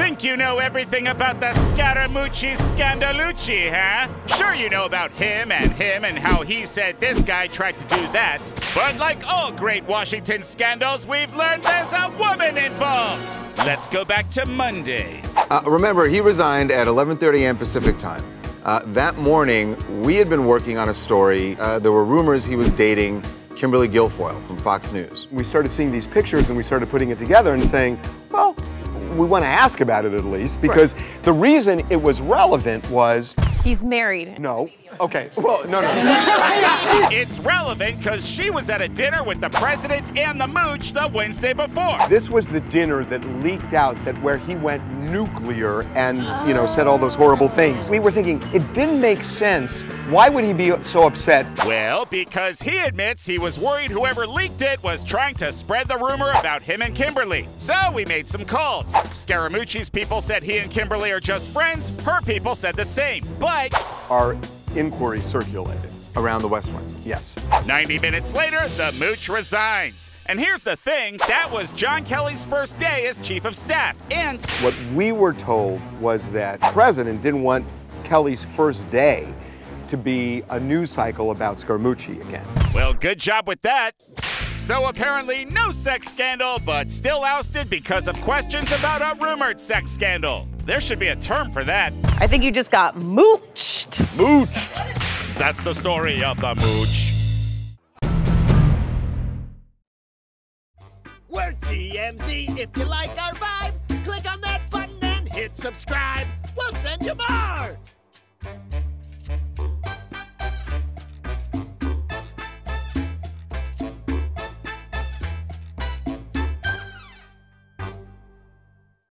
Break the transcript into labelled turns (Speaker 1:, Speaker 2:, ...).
Speaker 1: Think you know everything about the Scaramucci Scandalucci, huh? Sure you know about him and how he said this guy tried to do that. But like all great Washington scandals, we've learned there's a woman involved. Let's go back to Monday.
Speaker 2: Remember, he resigned at 11:30 a.m. Pacific time. That morning, we had been working on a story. There were rumors he was dating Kimberly Guilfoyle from Fox News.
Speaker 3: We started seeing these pictures and we started putting it together and saying, well, we want to ask about it at least, because the reason it was relevant was...
Speaker 4: He's married.
Speaker 3: No. Okay. Well, no.
Speaker 1: It's relevant because she was at a dinner with the president and the mooch the Wednesday before.
Speaker 3: This was the dinner that leaked out that where he went nuclear and, you know, said all those horrible things. We were thinking, it didn't make sense. Why would he be so upset?
Speaker 1: Well, because he admits he was worried whoever leaked it was trying to spread the rumor about him and Kimberly. So we made some calls. Scaramucci's people said he and Kimberly are just friends. Her people said the same. But
Speaker 3: our inquiry circulated.
Speaker 2: Around the West Wing.
Speaker 3: Yes.
Speaker 1: 90 minutes later, the mooch resigns. And here's the thing, that was John Kelly's first day as chief of staff. And
Speaker 3: what we were told was that the president didn't want Kelly's first day to be a news cycle about Scaramucci again.
Speaker 1: Well, good job with that. So apparently no sex scandal, but still ousted because of questions about a rumored sex scandal. There should be a term for that.
Speaker 4: I think you just got mooched.
Speaker 1: Mooched. That's the story of the mooch.
Speaker 5: We're TMZ. If you like our vibe, click on that button and hit subscribe. We'll send you more.